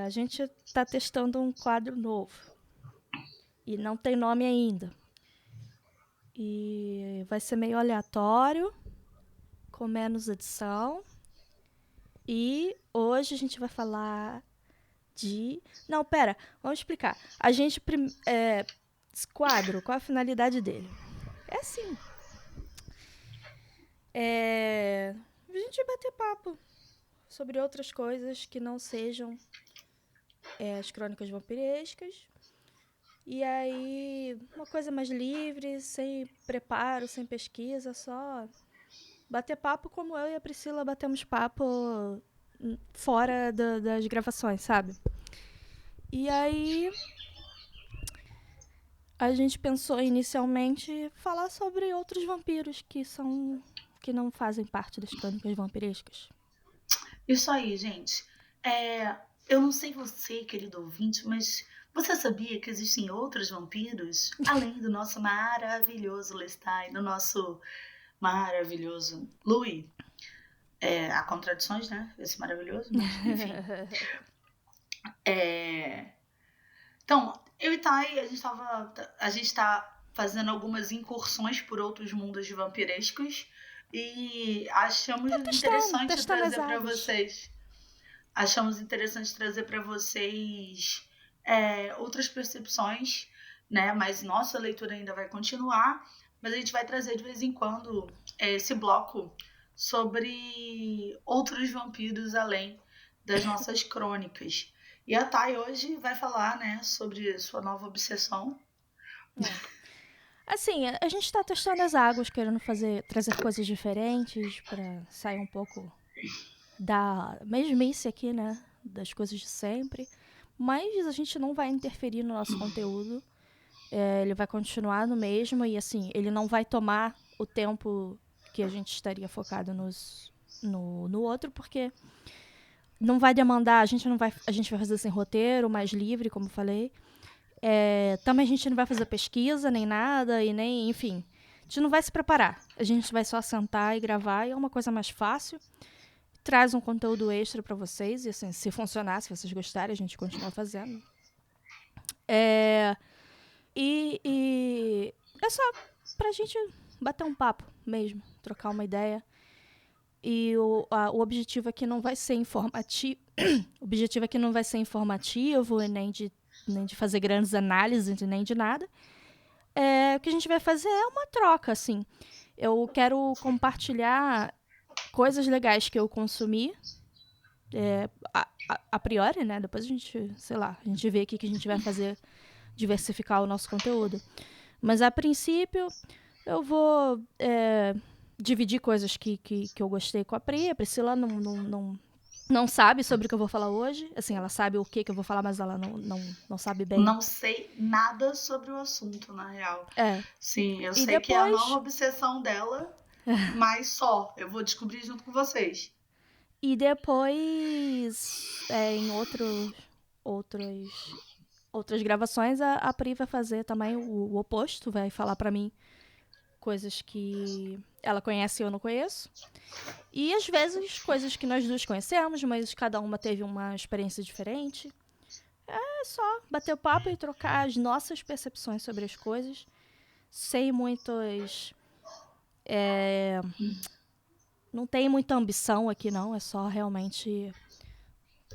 A gente está testando um quadro novo e não tem nome ainda. E vai ser meio aleatório, com menos edição. E hoje a gente vai falar de... Não, pera, vamos explicar. Esse quadro, qual a finalidade dele? É assim. A gente vai bater papo sobre outras coisas que não sejam as crônicas vampirescas. E aí, uma coisa mais livre, sem preparo, sem pesquisa, só bater papo como eu e a Priscila batemos papo fora das gravações, sabe? E aí, a gente pensou inicialmente falar sobre outros vampiros que não fazem parte das crônicas vampirescas. Isso aí, gente. Eu não sei você, querido ouvinte, mas você sabia que existem outros vampiros além do nosso maravilhoso Lestat e do nosso maravilhoso Louis? Há contradições, né? Esse maravilhoso, mas enfim. Então, eu e Thay, a gente tá fazendo algumas incursões por outros mundos vampirescos e achamos Tá interessante testando as trazer para águas. vocês. Achamos interessante trazer para vocês outras percepções, né? Mas nossa leitura ainda vai continuar, mas a gente vai trazer de vez em quando esse bloco sobre outros vampiros além das nossas crônicas. E a Thay hoje vai falar, né, sobre sua nova obsessão. Assim, a gente tá testando as águas, querendo trazer coisas diferentes pra sair um pouco da mesmice aqui, né? Das coisas de sempre. Mas a gente não vai interferir no nosso conteúdo. Ele vai continuar no mesmo e, assim, ele não vai tomar o tempo que a gente estaria focado no outro, porque não vai demandar, a gente vai fazer sem roteiro, mais livre, como falei. Também a gente não vai fazer pesquisa, nem nada, e nem, enfim. A gente não vai se preparar. A gente vai só sentar e gravar, e é uma coisa mais fácil. Traz um conteúdo extra pra vocês, e assim, se funcionar, se vocês gostarem, a gente continua fazendo. E é só pra gente bater um papo mesmo, trocar uma ideia. E o objetivo aqui não vai ser informativo. O objetivo aqui não vai ser informativo, nem de fazer grandes análises, nem de nada. O que a gente vai fazer é uma troca, assim. Eu quero compartilhar coisas legais que eu consumi, a priori, né? Depois a gente, sei lá, a gente vê o que a gente vai fazer, diversificar o nosso conteúdo. Mas a princípio, eu vou dividir coisas que eu gostei com a Pri. A Priscila não sabe sobre o que eu vou falar hoje. Assim, ela sabe o que eu vou falar, mas ela não sabe bem. Não sei nada sobre o assunto, na real. É. Sim, eu E sei que é a nova depois. obsessão dela, mas só. Eu vou descobrir junto com vocês. E depois, em outros, outras gravações, a Pri vai fazer também o oposto, vai falar pra mim coisas que ela conhece e eu não conheço. E às vezes coisas que nós duas conhecemos, mas cada uma teve uma experiência diferente. É só bater o papo e trocar as nossas percepções sobre as coisas, sem muitos. Não tem muita ambição aqui, não. É só realmente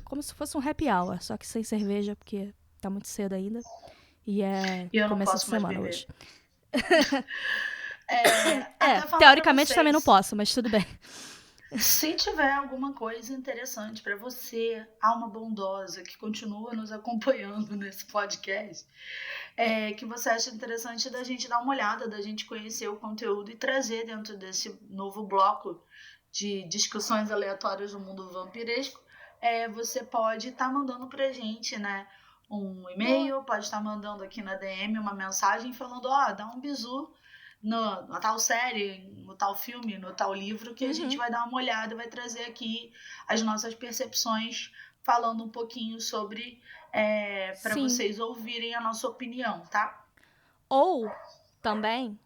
como se fosse um happy hour, só que sem cerveja, porque tá muito cedo ainda. E é E eu não começo de posso mais semana beber. hoje. Até falar pra Teoricamente também não vocês. posso, mas tudo bem. Se tiver alguma coisa interessante para você, alma bondosa, que continua nos acompanhando nesse podcast, que você acha interessante da gente dar uma olhada, da gente conhecer o conteúdo e trazer dentro desse novo bloco de discussões aleatórias do mundo vampiresco, você pode estar mandando pra gente, né? Um Boa. e-mail, pode estar mandando aqui na DM uma mensagem falando, dá um bisu na tal série, no tal filme, no tal livro, que a gente vai dar uma olhada e vai trazer aqui as nossas percepções, falando um pouquinho sobre, para Sim. vocês ouvirem a nossa opinião, tá? Ou também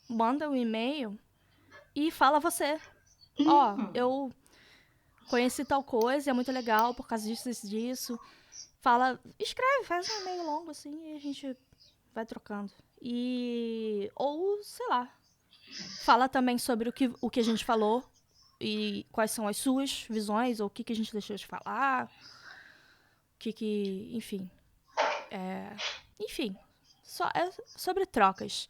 manda um e-mail e fala você. Hum, Eu conheci tal coisa, é muito legal por causa disso. Fala, escreve, faz um e-mail longo assim e a gente vai trocando. Ou, sei lá, fala também sobre o que a gente falou e quais são as suas visões, ou o que a gente deixou de falar, enfim. Enfim, é sobre trocas.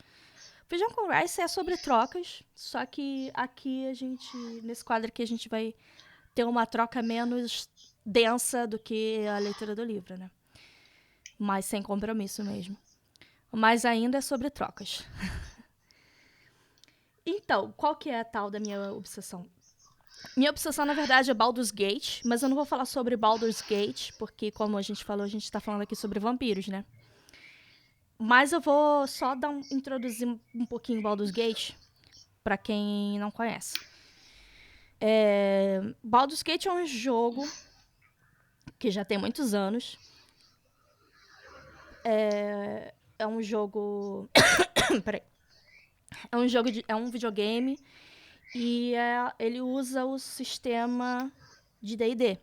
Feijão com Rice é sobre trocas, só que aqui nesse quadro aqui, a gente vai ter uma troca menos densa do que a leitura do livro, né? Mas sem compromisso mesmo. Mas ainda é sobre trocas. Então, qual que é a tal da minha obsessão? Minha obsessão, na verdade, é Baldur's Gate, mas eu não vou falar sobre Baldur's Gate, porque, como a gente falou, a gente tá falando aqui sobre vampiros, né? Mas eu vou só introduzir um pouquinho Baldur's Gate, pra quem não conhece. Baldur's Gate é um jogo que já tem muitos anos. É um jogo... Peraí. É um videogame e ele usa o sistema de D&D.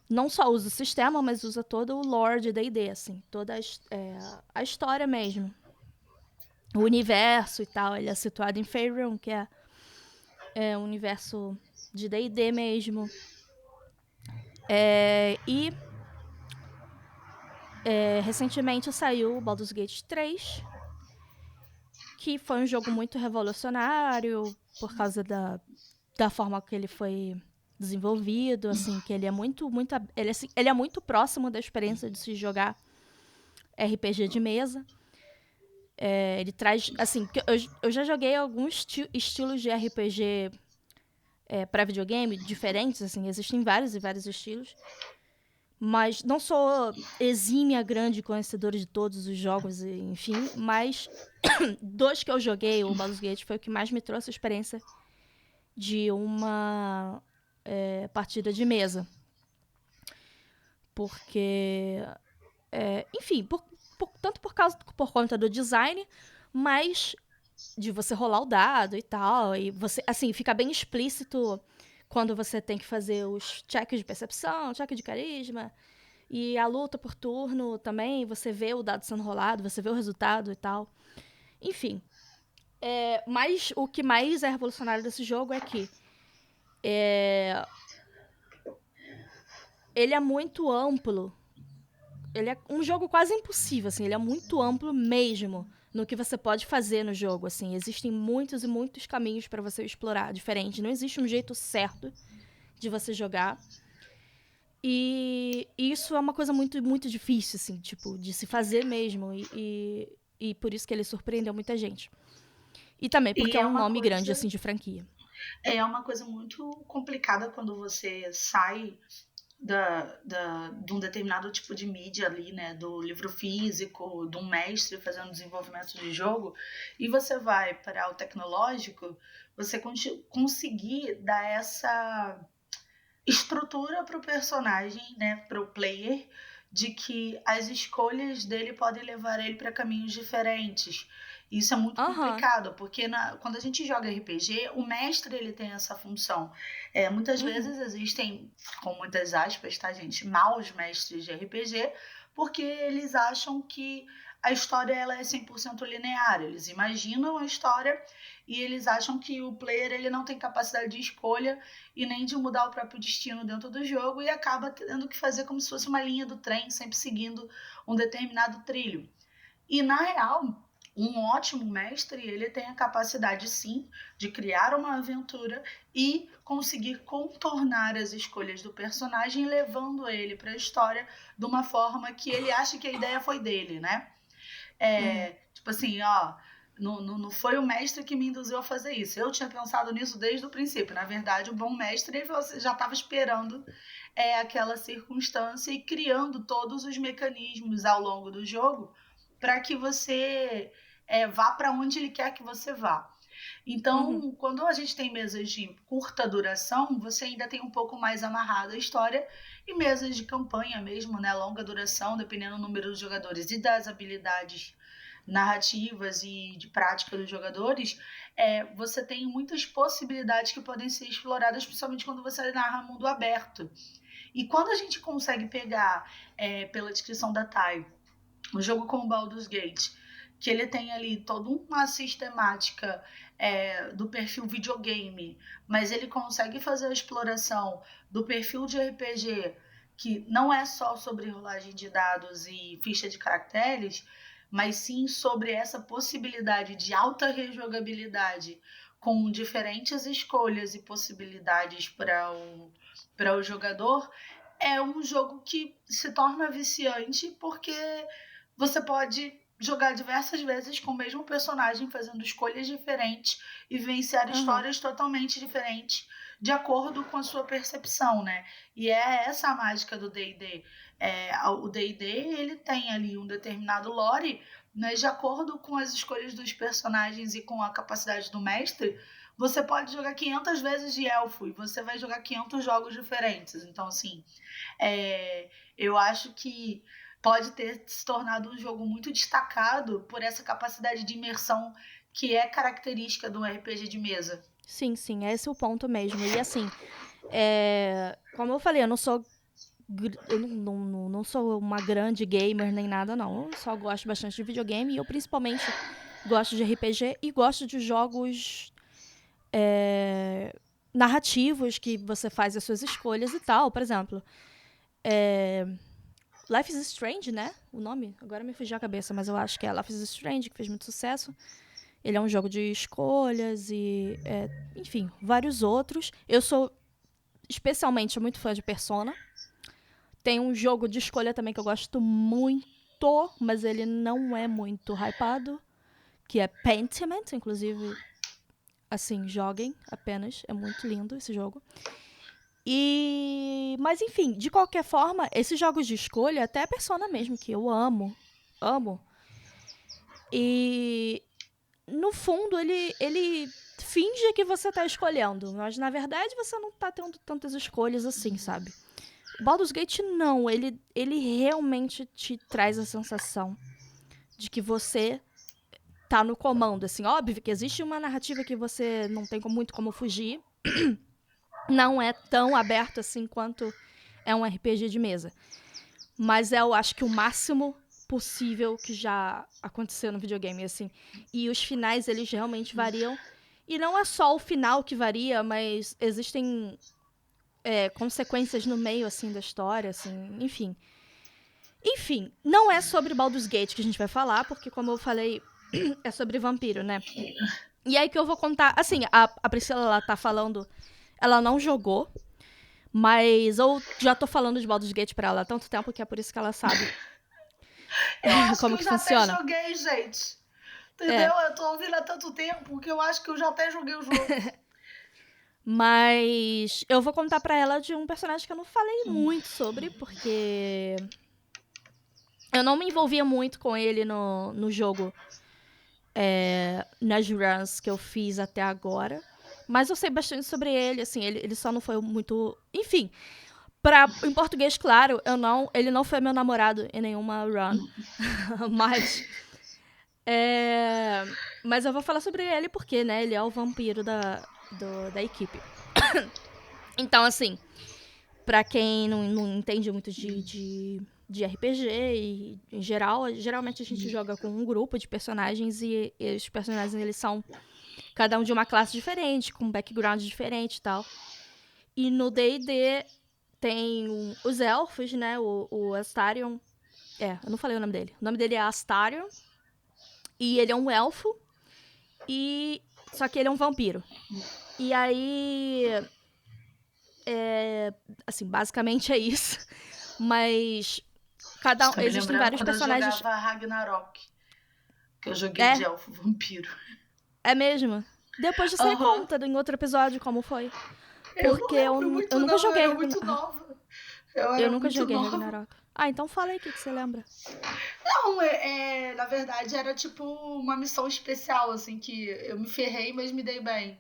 Não só usa o sistema, mas usa todo o lore de D&D, assim. Toda a história mesmo. O universo e tal. Ele é situado em Faerun, que é um universo de D&D mesmo. Recentemente saiu o Baldur's Gate 3, que foi um jogo muito revolucionário por causa da forma que ele foi desenvolvido, assim, que ele é ele é muito próximo da experiência de se jogar RPG de mesa. Ele traz, assim, eu já joguei alguns estilos de RPG para videogame diferentes, assim, existem vários e vários estilos. Mas não sou exímia grande conhecedora de todos os jogos, enfim, mas dos que eu joguei, o Baldur's Gate foi o que mais me trouxe a experiência de uma partida de mesa. Porque, enfim, tanto por conta do design, mas de você rolar o dado e tal, e você, assim, fica bem explícito quando você tem que fazer os checks de percepção, check de carisma, e a luta por turno também, você vê o dado sendo rolado, você vê o resultado e tal. Enfim. Mas o que mais é revolucionário desse jogo é que ele é muito amplo. Ele é um jogo quase impossível, assim. Ele é muito amplo mesmo no que você pode fazer no jogo, assim. Existem muitos e muitos caminhos para você explorar, diferente. Não existe um jeito certo de você jogar. E isso é uma coisa muito, muito difícil, assim, tipo, de se fazer mesmo. E por isso que ele surpreendeu muita gente. E também porque é um nome grande, assim, de franquia. É uma coisa muito complicada quando você sai de um determinado tipo de mídia ali, né, do livro físico, de um mestre fazendo desenvolvimento de jogo, e você vai para o tecnológico, você conseguir dar essa estrutura para o personagem, né, para o player, de que as escolhas dele podem levar ele para caminhos diferentes. Isso é muito complicado, porque quando a gente joga RPG, o mestre ele tem essa função. Muitas vezes existem, com muitas aspas, tá, gente, maus mestres de RPG, porque eles acham que a história ela é 100% linear. Eles imaginam a história e eles acham que o player ele não tem capacidade de escolha e nem de mudar o próprio destino dentro do jogo e acaba tendo que fazer como se fosse uma linha do trem, sempre seguindo um determinado trilho. E, na real, um ótimo mestre, ele tem a capacidade, sim, de criar uma aventura e conseguir contornar as escolhas do personagem, levando ele para a história de uma forma que ele acha que a ideia foi dele, né? Tipo assim, ó, não foi o mestre que me induziu a fazer isso. Eu tinha pensado nisso desde o princípio. Na verdade, o bom mestre já estava esperando aquela circunstância e criando todos os mecanismos ao longo do jogo para que você vá para onde ele quer que você vá. Então, quando a gente tem mesas de curta duração, você ainda tem um pouco mais amarrado a história, e mesas de campanha mesmo, né, longa duração, dependendo do número de jogadores e das habilidades narrativas e de prática dos jogadores, você tem muitas possibilidades que podem ser exploradas, principalmente quando você narra mundo aberto. E quando a gente consegue pegar, pela descrição da Thay, um jogo como Baldur's Gate, que ele tem ali toda uma sistemática do perfil videogame, mas ele consegue fazer a exploração do perfil de RPG, que não é só sobre rolagem de dados e ficha de caracteres, mas sim sobre essa possibilidade de alta rejogabilidade com diferentes escolhas e possibilidades para o jogador. É um jogo que se torna viciante porque você pode jogar diversas vezes com o mesmo personagem, fazendo escolhas diferentes e vivenciar histórias totalmente diferentes de acordo com a sua percepção, né? E é essa a mágica do D&D. O D&D, ele tem ali um determinado lore, mas de acordo com as escolhas dos personagens e com a capacidade do mestre, você pode jogar 500 vezes de elfo e você vai jogar 500 jogos diferentes. Então, assim, eu acho que pode ter se tornado um jogo muito destacado por essa capacidade de imersão que é característica do RPG de mesa. Sim, sim, esse é o ponto mesmo. E assim, como eu falei, eu não sou uma grande gamer nem nada, não. Eu só gosto bastante de videogame e eu principalmente gosto de RPG e gosto de jogos narrativos que você faz as suas escolhas e tal. Por exemplo, Life is Strange, né? O nome? Agora me fugiu a cabeça, mas eu acho que é Life is Strange, que fez muito sucesso. Ele é um jogo de escolhas e, enfim, vários outros. Eu sou especialmente muito fã de Persona. Tem um jogo de escolha também que eu gosto muito, mas ele não é muito hypado, que é Pentiment, inclusive, assim, joguem apenas. É muito lindo esse jogo. Mas enfim, de qualquer forma, esses jogos de escolha, até a Persona mesmo, que eu amo. E no fundo, ele finge que você tá escolhendo, mas na verdade você não tá tendo tantas escolhas assim, sabe? O Baldur's Gate não, ele realmente te traz a sensação de que você tá no comando, assim, óbvio que existe uma narrativa que você não tem muito como fugir, não é tão aberto assim quanto é um RPG de mesa, mas eu acho que o máximo possível que já aconteceu no videogame, assim, e os finais, eles realmente variam, e não é só o final que varia, mas existem consequências no meio, assim, da história, assim, enfim. Enfim, não é sobre Baldur's Gate que a gente vai falar, porque, como eu falei, é sobre vampiro, né? E aí que eu vou contar... Assim, a Priscila, ela tá falando... Ela não jogou, mas eu já tô falando de Baldur's Gate pra ela há tanto tempo que é por isso que ela sabe Eu acho como que eu que já até funciona. joguei, gente. Entendeu? Eu tô ouvindo há tanto tempo que eu acho que eu já até joguei o jogo. Mas eu vou contar pra ela de um personagem que eu não falei muito sobre, porque eu não me envolvia muito com ele no jogo, nas runs que eu fiz até agora. Mas eu sei bastante sobre ele, assim, ele só não foi muito... Enfim, em português, claro, ele não foi meu namorado em nenhuma run. Mas eu vou falar sobre ele porque, né, ele é o vampiro da equipe. Então, assim, pra quem não entende muito de RPG e em geral, geralmente a gente joga com um grupo de personagens e os personagens, eles são cada um de uma classe diferente, com um background diferente e tal. E no D&D tem os elfos, né, o Astarion. Eu não falei o nome dele. O nome dele é Astarion e ele é um elfo só que ele é um vampiro. E aí... assim, basicamente é isso. Mas existem vários personagens. Eu jogava Ragnarok, que eu joguei de elfo vampiro. É mesmo? Depois você conta em outro episódio como foi. Porque eu nunca joguei. Eu era muito nova. Eu nunca joguei Ragnarok. Então fala aí o que você lembra. Não, na verdade era tipo uma missão especial, assim, que eu me ferrei, mas me dei bem.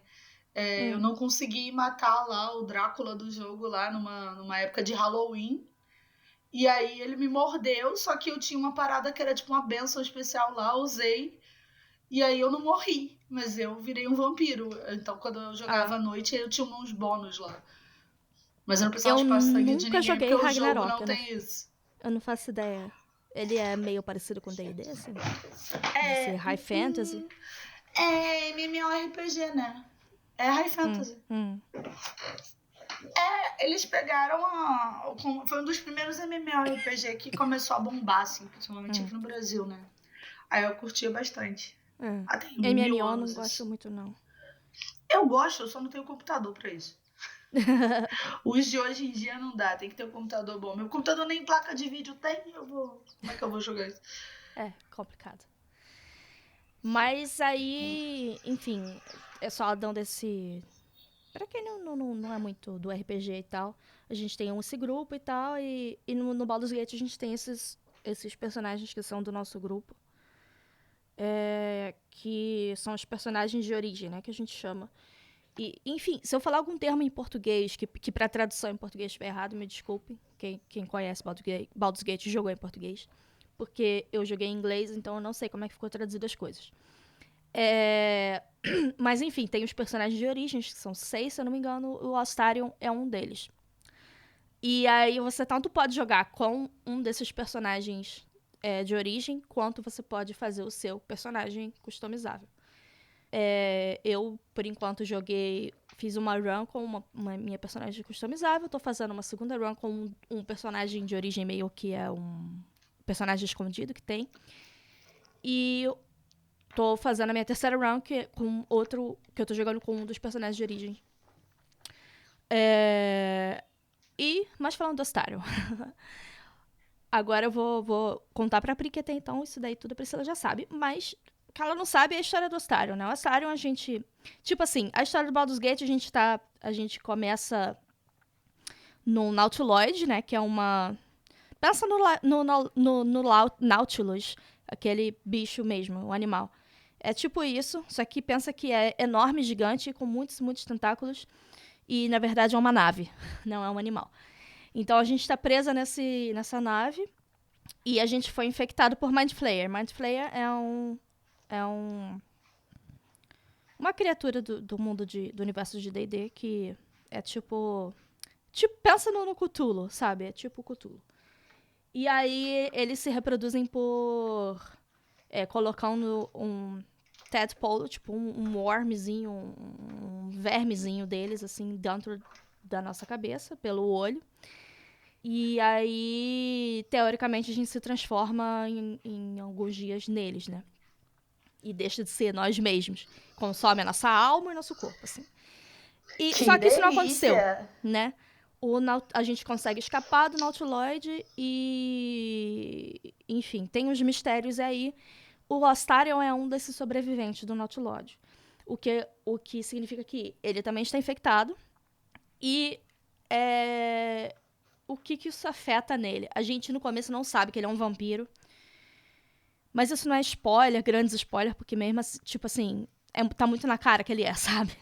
Eu não consegui matar lá o Drácula do jogo lá numa época de Halloween. E aí ele me mordeu, só que eu tinha uma parada que era tipo uma bênção especial lá, usei. E aí eu não morri, mas eu virei um vampiro. Então quando eu jogava à noite, eu tinha uns bônus lá. Mas eu não precisava Eu chupar sangue de nunca ninguém, porque joguei o jogo Ragnarok, não tem isso. eu não faço ideia. Ele é meio parecido com D&D, assim? De ser É. high fantasy? É MMORPG, né? É high fantasy. Eles pegaram foi um dos primeiros MMORPG que começou a bombar, assim, principalmente aqui no Brasil, né? Aí eu curtia bastante. Tem 1000 MMO não anos gosto isso. muito, não. Eu gosto, eu só não tenho computador pra isso. Os de hoje em dia não dá, tem que ter um computador bom. Meu computador nem placa de vídeo tem, como é que eu vou jogar isso? É, complicado. Mas aí, enfim, é só dando esse... Pra quem não é muito do RPG e tal, a gente tem esse grupo e tal, e no Baldur's Gate a gente tem esses personagens que são do nosso grupo, que são os personagens de origem, né, que a gente chama. E, enfim, se eu falar algum termo em português, que pra tradução em português estiver errado, me desculpe, quem conhece Baldur's Gate jogou em português, porque eu joguei em inglês, então eu não sei como é que ficou traduzido as coisas. Mas enfim, tem os personagens de origens, que são 6, se eu não me engano, o Astarion é um deles. E aí você tanto pode jogar com um desses personagens de origem, quanto você pode fazer o seu personagem customizável. Eu, por enquanto, fiz uma run com uma minha personagem customizável, tô fazendo uma segunda run com um personagem de origem meio que é um personagem escondido que tem. E tô fazendo a minha terceira run com outro, que eu tô jogando com um dos personagens de origem. Mas falando do Astarion. Agora eu vou contar pra Pri que até então isso daí tudo a Priscila já sabe. Mas o que ela não sabe é a história do Astarion, né? O Astarion a gente... Tipo assim, a história do Baldur's Gate a gente começa no Nautiloid, né? Que é uma... Pensa no Nautilus, aquele bicho mesmo, o animal. É tipo isso, só que pensa que é enorme, gigante, com muitos, muitos tentáculos. E, na verdade, é uma nave, não é um animal. Então, a gente tá presa nessa nave e a gente foi infectado por Mind Flayer. Mind Flayer é uma criatura do mundo do universo de D&D que é tipo... pensa no Cthulhu, sabe? É tipo Cthulhu. E aí, eles se reproduzem por... colocando um tadpole, tipo um wormzinho, um vermezinho deles, assim, dentro da nossa cabeça, pelo olho. E aí, teoricamente, a gente se transforma em alguns dias neles, né? E deixa de ser nós mesmos. Consome a nossa alma e nosso corpo, assim. Só que isso não aconteceu, né? A gente consegue escapar do Nautiloid e... Enfim, tem uns mistérios aí. O Astarion é um desses sobreviventes do Nautiloid. O que significa que ele também está infectado. E o que isso afeta nele? A gente no começo não sabe que ele é um vampiro. Mas isso não é spoiler, grandes spoilers, porque mesmo assim, tipo assim, tá muito na cara que ele é, sabe?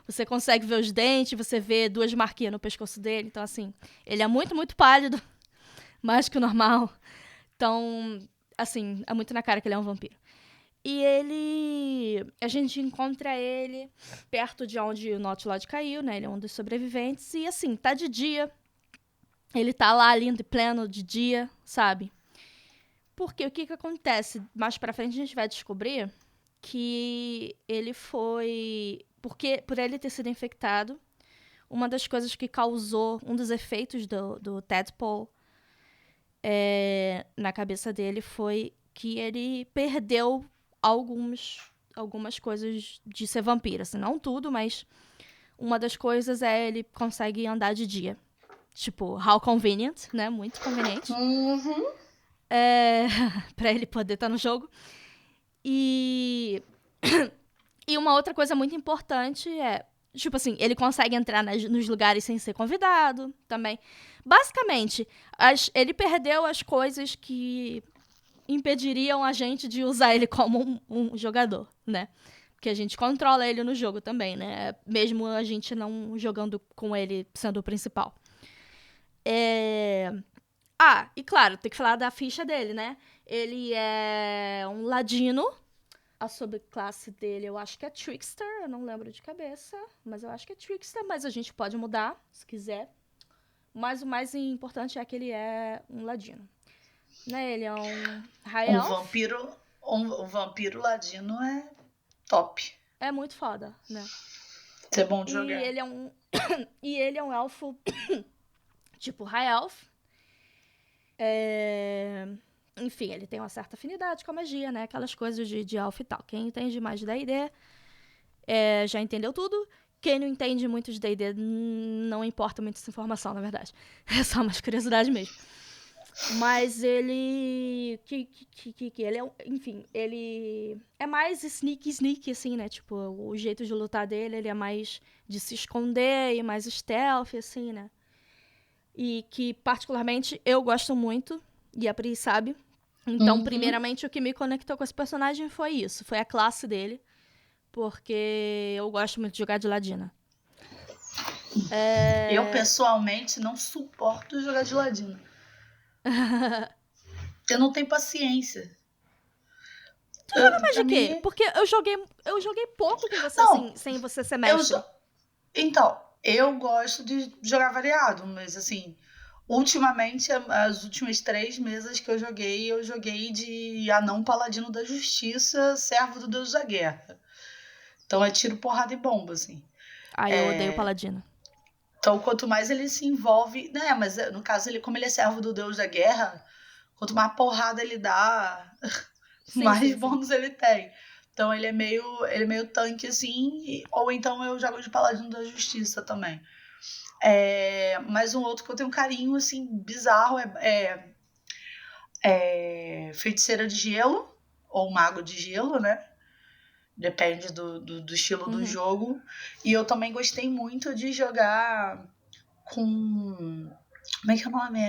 Você consegue ver os dentes, você vê 2 marquinhas no pescoço dele. Então, assim, ele é muito, muito pálido. Mais que o normal. Então, assim, é muito na cara que ele é um vampiro. E a gente encontra ele perto de onde o Nautilus caiu, né? Ele é um dos sobreviventes. E assim, tá de dia. Ele tá lá lindo e pleno de dia, sabe? Porque o que acontece? Mais pra frente a gente vai descobrir que ele foi... Porque por ele ter sido infectado, uma das coisas que causou... Um dos efeitos do tadpole na cabeça dele foi que ele perdeu algumas coisas de ser vampiro. Assim, não tudo, mas uma das coisas é ele consegue andar de dia. Tipo, how convenient, né? Muito conveniente. Pra ele poder estar no jogo. E uma outra coisa muito importante é... Tipo assim, ele consegue entrar nos lugares sem ser convidado também. Basicamente, ele perdeu as coisas que impediriam a gente de usar ele como um jogador, né? Porque a gente controla ele no jogo também, né? Mesmo a gente não jogando com ele sendo o principal. Ah, e claro, tem que falar da ficha dele, né? Ele é um ladino. A subclasse dele eu acho que é Trickster, eu não lembro de cabeça. Mas eu acho que é Trickster, mas a gente pode mudar, se quiser. Mas o mais importante é que ele é um ladino. Né? Ele é um High Um Elf. vampiro, um vampiro ladino é top. É muito foda, né? Isso é bom de E jogar. ele é um. E ele é um elfo tipo High Elf. Enfim, ele tem uma certa afinidade com a magia, né? Aquelas coisas de elfo e tal. Quem entende mais de D&D já entendeu tudo. Quem não entende muito de D&D não importa muito essa informação, na verdade. É só mais curiosidade mesmo. Mas ele... ele é... Enfim, ele é mais sneaky, assim, né? Tipo, o jeito de lutar dele, ele é mais de se esconder e mais stealth, assim, né? E que, particularmente, eu gosto muito. E a Pri sabe. Então, primeiramente, o que me conectou com esse personagem foi isso. Foi a classe dele. Porque eu gosto muito de jogar de ladina. Eu, pessoalmente, não suporto jogar de ladino. Eu não tenho paciência. Mas Pra de quê? mim... Porque eu joguei pouco com você, Não, sem você ser eu mestre. Então, eu gosto de jogar variado, mas assim, ultimamente, as últimas 3 mesas que eu joguei de anão paladino da justiça, servo do deus da guerra. Então é tiro, porrada e bomba, assim. Ai, eu odeio paladino. Então, quanto mais ele se envolve, né? Mas no caso, como ele é servo do deus da guerra, quanto mais porrada ele dá, mais bônus ele tem. Então ele é meio tanque, assim, ou então eu jogo de paladino da justiça também. Mas um outro que eu tenho um carinho, assim, bizarro é Feiticeira de Gelo, ou Mago de Gelo, né? Depende do estilo do jogo. E eu também gostei muito de jogar com... Como é que é o nome?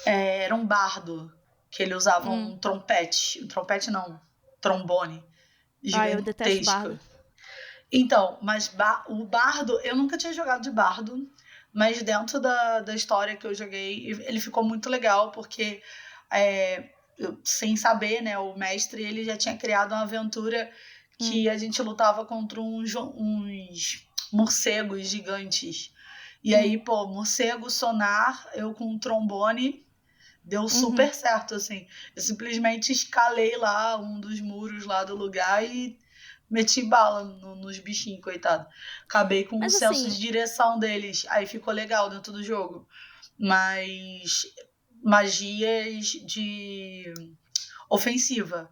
Era um bardo, que ele usava um trompete. Trompete não, trombone. Ai, eu detesto Gigantesco. bardo. Então, mas o bardo, eu nunca tinha jogado de bardo, mas dentro da história que eu joguei, ele ficou muito legal, porque sem saber, né, o mestre ele já tinha criado uma aventura que a gente lutava contra uns morcegos gigantes. E aí, pô, morcego, sonar, eu com um trombone, deu super certo, assim. Eu simplesmente escalei lá um dos muros lá do lugar e meti bala nos bichinhos, coitado. Acabei com o senso de direção deles. Aí ficou legal dentro do jogo. Mas magias de ofensiva,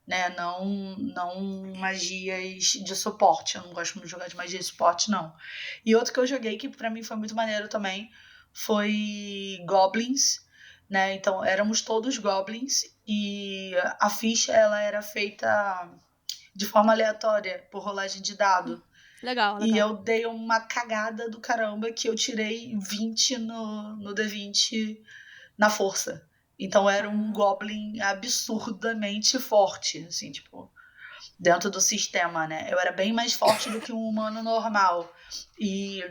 né? Não magias de suporte. Eu não gosto muito de jogar de magia de suporte, não. E outro que eu joguei, que pra mim foi muito maneiro também, foi Goblins, né? Então, éramos todos Goblins e a ficha, ela era feita de forma aleatória, por rolagem de dado. Legal. E eu dei uma cagada do caramba que eu tirei 20 no D20 na força. Então era um Goblin absurdamente forte, assim, tipo, dentro do sistema, né? Eu era bem mais forte do que um humano normal. E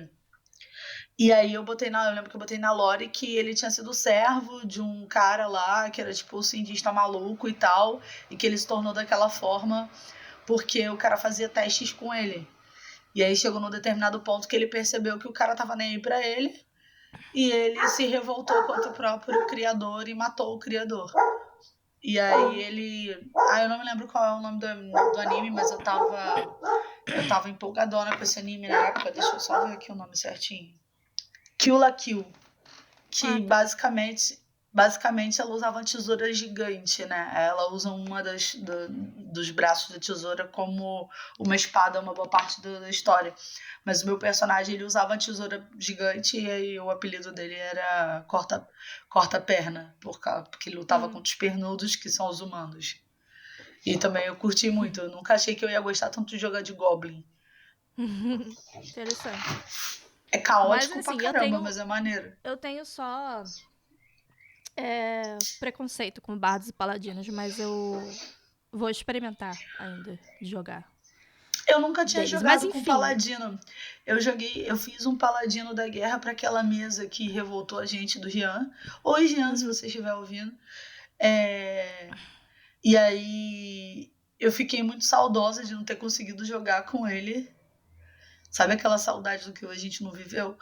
aí eu lembro que eu botei na lore que ele tinha sido servo de um cara lá, que era tipo um cientista maluco e tal, e que ele se tornou daquela forma porque o cara fazia testes com ele. E aí chegou num determinado ponto que ele percebeu que o cara tava nem aí pra ele, e ele se revoltou contra o próprio criador e matou o criador. E aí ele... eu não me lembro qual é o nome do anime, mas eu tava empolgadona com esse anime na época. Deixa eu só ver aqui o nome certinho. Kill la Kill. Que basicamente ela usava uma tesoura gigante, né? Ela usa uma dos braços da tesoura como uma espada uma boa parte da história. Mas o meu personagem, ele usava uma tesoura gigante e aí o apelido dele era Corta-Perna, porque ele lutava contra os pernudos, que são os humanos. E também eu curti muito. Eu nunca achei que eu ia gostar tanto de jogar de Goblin. Interessante. É caótico mas, assim, pra caramba, mas é maneiro. Eu tenho só preconceito com bardos e paladinos, mas eu vou experimentar ainda de jogar. Eu nunca tinha deles. Mas jogado com enfim, paladino. Eu fiz um paladino da guerra pra aquela mesa que revoltou a gente do Jean. Oi, Jean, se você estiver ouvindo. E aí eu fiquei muito saudosa de não ter conseguido jogar com ele. Sabe aquela saudade do que a gente não viveu?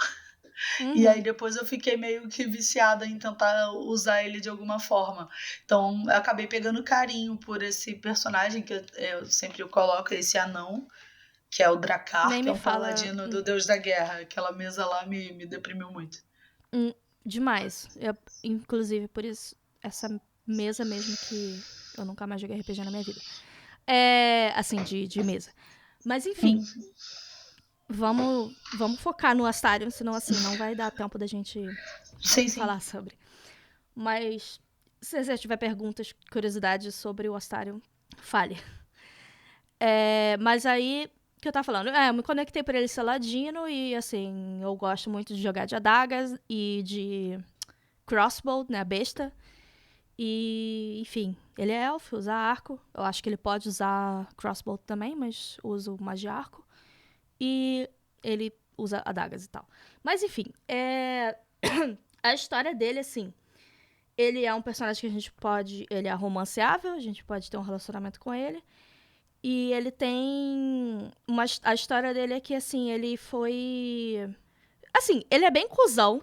E aí depois eu fiquei meio que viciada em tentar usar ele de alguma forma. Então eu acabei pegando carinho por esse personagem que eu sempre coloco, esse anão, que é o Drakkar, nem que é me um fala paladino do Deus da Guerra. Aquela mesa lá me deprimiu muito. demais. Inclusive, por isso, essa mesa mesmo que eu nunca mais joguei RPG na minha vida. Assim, de mesa. Mas enfim, vamos focar no Astarion, senão assim, não vai dar tempo da gente Sim. falar sobre. Mas se você tiver perguntas, curiosidades sobre o Astarion, fale. Mas aí, que eu tava falando, eu me conectei por ele ser ladino e assim, eu gosto muito de jogar de adagas e de crossbow, né, besta. E, enfim, ele é elfo, usa arco. Eu acho que ele pode usar crossbow também, mas uso mais de arco. E ele usa adagas e tal. Mas, enfim, a história dele, assim, ele é um personagem que a gente pode... Ele é romanceável, a gente pode ter um relacionamento com ele. E ele tem... A história dele é que, assim, ele foi... Assim, ele é bem cuzão.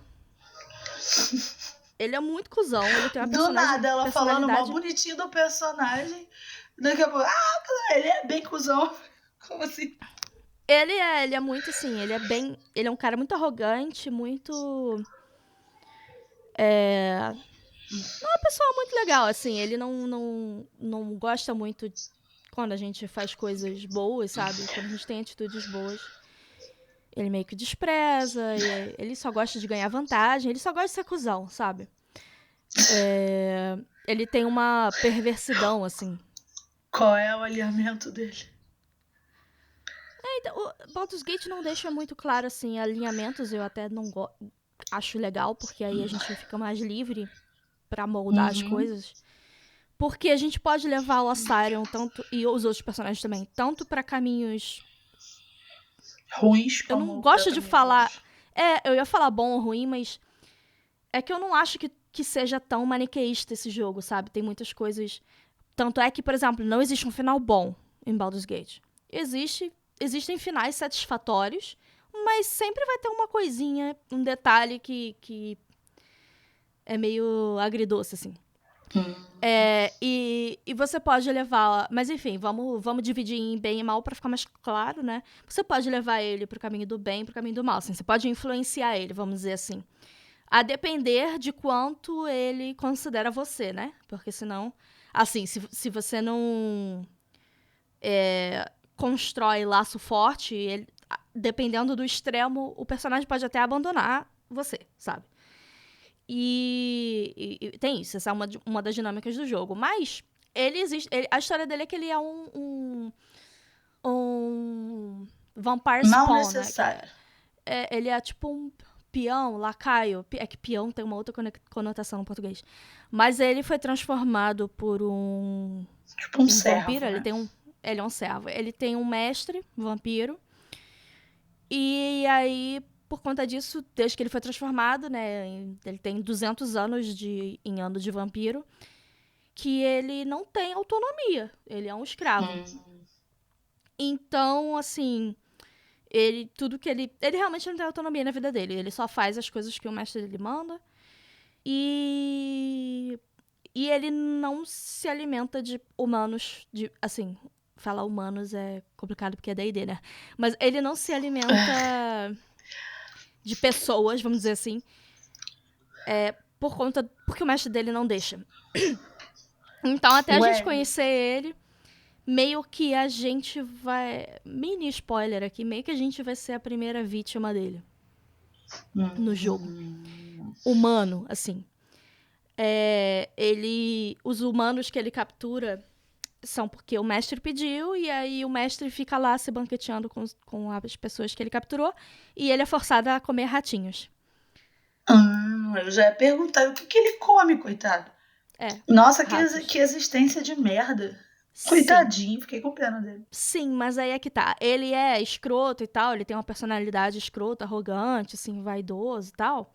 Ele é muito cuzão, ele tem uma Do nada, ela falando mal personalidade... bonitinho do personagem. Daqui a pouco, ele é bem cuzão. Como assim? Ele é muito assim, ele é um cara muito arrogante, muito... Não é uma pessoa muito legal, assim, ele não gosta muito quando a gente faz coisas boas, sabe? Quando a gente tem atitudes boas. Ele meio que despreza, ele só gosta de ganhar vantagem, ele só gosta de ser cuzão, sabe? Ele tem uma perversidão, assim. Qual é o alinhamento dele? Então, o Baldur's Gate não deixa muito claro, assim, alinhamentos, eu até não acho legal, porque aí a gente fica mais livre pra moldar as coisas. Porque a gente pode levar o Astarion tanto, e os outros personagens também, tanto pra caminhos... Ruins Eu como não gosto de falar... bons. Eu ia falar bom ou ruim, mas é que eu não acho que seja tão maniqueísta esse jogo, sabe? Tem muitas coisas... Tanto é que, por exemplo, não existe um final bom em Baldur's Gate. Existem finais satisfatórios, mas sempre vai ter uma coisinha, um detalhe que é meio agridoce, assim. E você pode levar... Mas enfim, vamos dividir em bem e mal pra ficar mais claro, né? Você pode levar ele pro caminho do bem e pro caminho do mal. Assim, você pode influenciar ele, vamos dizer assim. A depender de quanto ele considera você, né? Porque senão... Assim, se você não constrói laço forte, dependendo do extremo, o personagem pode até abandonar você, sabe? E tem isso, essa é uma das dinâmicas do jogo. Mas ele existe. A história dele é que ele é um vampire Mal spawn, necessário. né? Ele é tipo um peão, lacaio. É que peão tem uma outra conotação no português. Mas ele foi transformado por um... Tipo um servo, vampiro. né? Ele é um servo. Ele tem um mestre, vampiro. E aí, por conta disso, desde que ele foi transformado, né? Ele tem 200 anos em ano de vampiro. Que ele não tem autonomia. Ele é um escravo. Então, assim... Ele realmente não tem autonomia na vida dele. Ele só faz as coisas que o mestre dele manda. E ele não se alimenta de humanos, assim, falar humanos é complicado porque é D&D, né? Mas ele não se alimenta de pessoas, vamos dizer assim, porque o mestre dele não deixa. Então, até a gente conhecer ele, meio que a gente vai... Mini spoiler aqui, meio que a gente vai ser a primeira vítima dele. No jogo. Humano, assim. Os humanos que ele captura são porque o mestre pediu, e aí o mestre fica lá se banqueteando com as pessoas que ele capturou, e ele é forçado a comer ratinhos. Eu já ia perguntar o que ele come, coitado. Nossa, que existência de merda. Coitadinho, fiquei com pena dele. Sim, mas aí é que tá. Ele é escroto e tal, ele tem uma personalidade escrota, arrogante, assim, vaidoso e tal.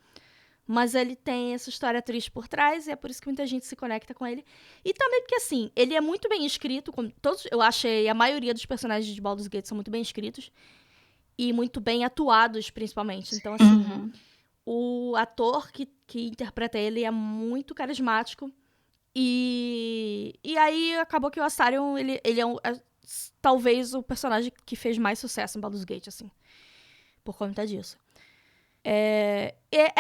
Mas ele tem essa história triste por trás e é por isso que muita gente se conecta com ele. E também porque, assim, ele é muito bem escrito. Eu achei a maioria dos personagens de Baldur's Gate são muito bem escritos. E muito bem atuados, principalmente. Então, assim, o ator que interpreta ele é muito carismático. E aí acabou que o Astarion, ele é talvez o personagem que fez mais sucesso em Baldur's Gate, assim. Por conta disso. É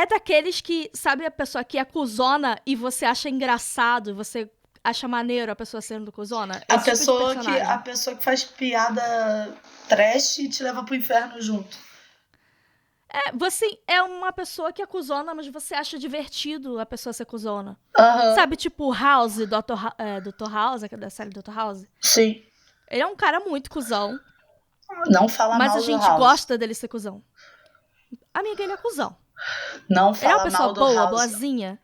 daqueles que, sabe, a pessoa que é cuzona e você acha engraçado, você acha maneiro a pessoa sendo cuzona? A Esse tipo de pessoa personagem. que faz piada trash e te leva pro inferno junto. Você é uma pessoa que é cuzona, mas você acha divertido a pessoa ser cuzona. Aham. Sabe, tipo House, Dr. House, que é da série Dr. House? Sim. Ele é um cara muito cuzão, Não fala mas a mal do gente House. gosta dele ser cuzão. Amiga, ele é cuzão. Não Ele é uma fala pessoa mal do boa, House. boazinha.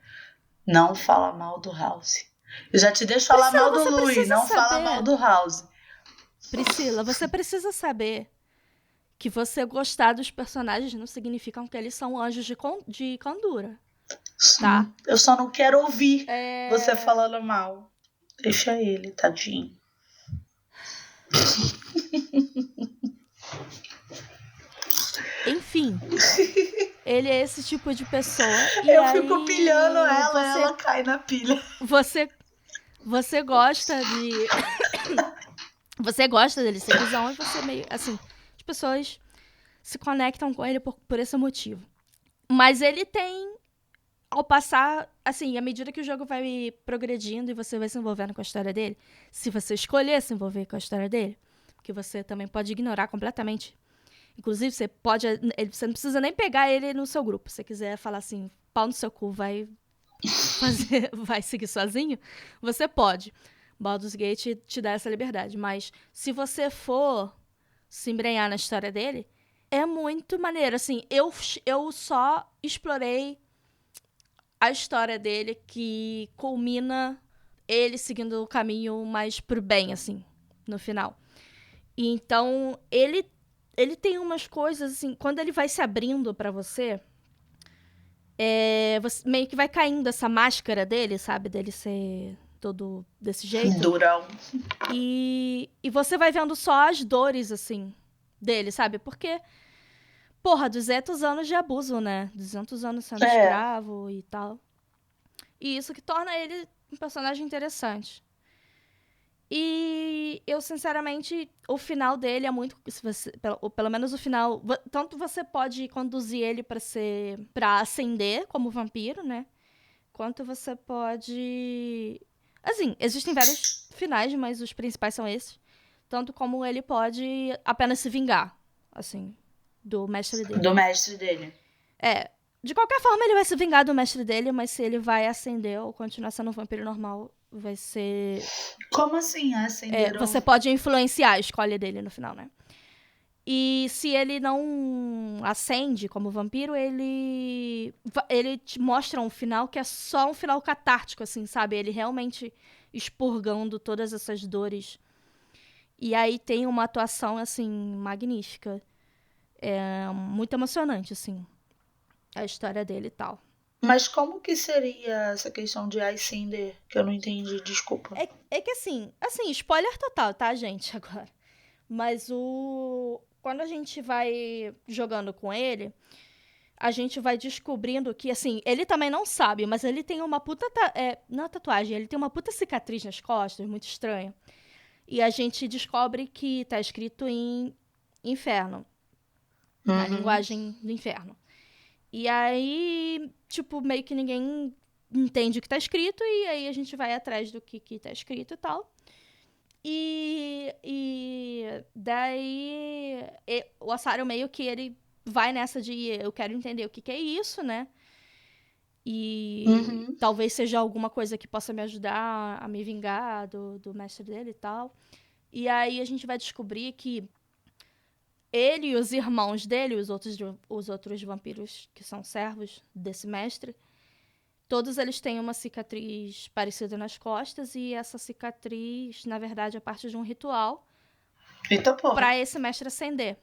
Não fala mal do House. Eu já te deixo falar Priscila, mal do você Louis. precisa Não fala saber. mal do House. Priscila, você precisa saber que você gostar dos personagens não significa que eles são anjos de candura. Sim. Tá? Eu só não quero ouvir você falando mal. Deixa ele, tadinho. Enfim. Ele é esse tipo de pessoa. E eu aí, fico pilhando ela, ela cai na pilha. Você gosta de... você gosta dele ser cuzão e você meio... Assim, as pessoas se conectam com ele por esse motivo. Mas ele tem... Ao passar... Assim, à medida que o jogo vai progredindo e você vai se envolvendo com a história dele, se você escolher se envolver com a história dele, que você também pode ignorar completamente. Inclusive, você não precisa nem pegar ele no seu grupo. Se você quiser falar assim, pau no seu cu, vai seguir sozinho, você pode. Baldur's Gate te dá essa liberdade. Mas se você for se embrenhar na história dele, é muito maneiro. Assim, eu só explorei a história dele que culmina ele seguindo o caminho mais pro bem, assim, no final. E então, ele tem umas coisas, assim, quando ele vai se abrindo pra você, você meio que vai caindo essa máscara dele, sabe? Dele ser todo desse jeito. Durão. E você vai vendo só as dores, assim, dele, sabe? Porque, porra, 200 anos de abuso, né? 200 anos sendo escravo e tal. E isso que torna ele um personagem interessante. E eu, sinceramente, o final dele é muito... pelo menos o final... Tanto você pode conduzir ele pra ascender como vampiro, né? Quanto você pode... Assim, existem vários finais, mas os principais são esses. Tanto como ele pode apenas se vingar, assim, do mestre dele. Do mestre dele. De qualquer forma, ele vai se vingar do mestre dele, mas se ele vai ascender ou continuar sendo um vampiro normal, vai ser... Como assim ascender? Você pode influenciar a escolha dele no final, né? E se ele não ascende como vampiro, ele te mostra um final que é só um final catártico, assim, sabe? Ele realmente expurgando todas essas dores. E aí tem uma atuação, assim, magnífica. É muito emocionante, assim, a história dele e tal. Mas como que seria essa questão de ascender? Que eu não entendi, desculpa. É que assim, spoiler total, tá, gente, agora. Mas quando a gente vai jogando com ele, a gente vai descobrindo que, assim, ele também não sabe, mas ele tem uma puta... não é tatuagem, ele tem uma puta cicatriz nas costas, muito estranha. E a gente descobre que tá escrito em inferno. Na linguagem do inferno. E aí, tipo, meio que ninguém entende o que tá escrito, e aí a gente vai atrás do que tá escrito e tal. E daí o Assaro meio que ele vai nessa de eu quero entender o que é isso, né? E talvez seja alguma coisa que possa me ajudar a me vingar do mestre dele e tal. E aí a gente vai descobrir que ele e os irmãos dele, os outros vampiros que são servos desse mestre, todos eles têm uma cicatriz parecida nas costas, e essa cicatriz, na verdade, é parte de um ritual Eita porra. pra esse mestre ascender.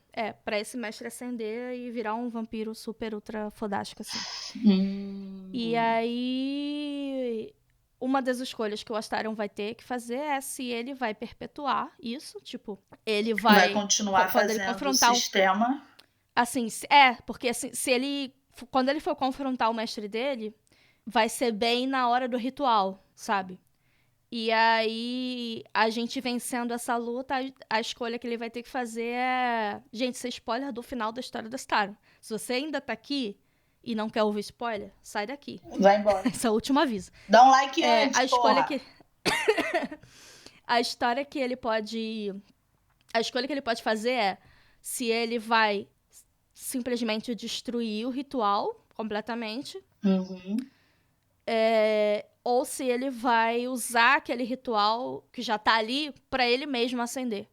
Pra esse mestre ascender e virar um vampiro super ultra fodástico, assim. E aí, uma das escolhas que o Astarion vai ter que fazer é se ele vai perpetuar isso, tipo, ele vai continuar quando ele fazendo confrontar o sistema. Assim, porque assim, se ele, quando ele for confrontar o mestre dele, vai ser bem na hora do ritual, sabe? E aí, a gente vencendo essa luta, a escolha que ele vai ter que fazer é... Gente, isso é spoiler do final da história da Astarion. Se você ainda tá aqui e não quer ouvir spoiler, sai daqui. Vai embora. Esse é o último aviso. Dá um like antes, a escolha porra. que a história que ele pode... A escolha que ele pode fazer é se ele vai simplesmente destruir o ritual completamente, ou se ele vai usar aquele ritual que já tá ali pra ele mesmo acender.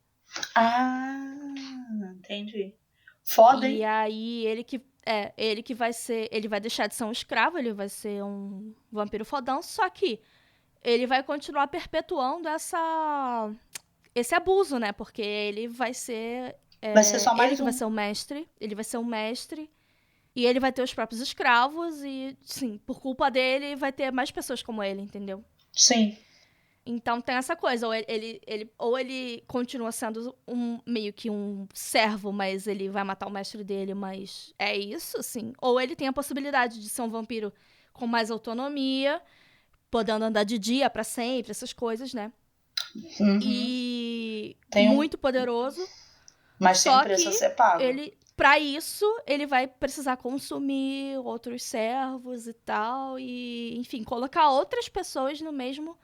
Entendi. Foda, hein? E aí ele que vai ser, ele vai deixar de ser um escravo, ele vai ser um vampiro fodão, só que ele vai continuar perpetuando esse abuso, né? Porque ele vai ser vai ser só mais ele que vai ser o mestre, ele vai ser o mestre, e ele vai ter os próprios escravos, e, sim, por culpa dele, vai ter mais pessoas como ele, entendeu? Sim. Então tem essa coisa, ou ele continua sendo meio que um servo, mas ele vai matar o mestre dele, mas é isso, assim. Ou ele tem a possibilidade de ser um vampiro com mais autonomia, podendo andar de dia pra sempre, essas coisas, né? E muito poderoso. Mas só tem preço que a ser pago. Pra isso, ele vai precisar consumir outros servos e tal, e, enfim, colocar outras pessoas no mesmo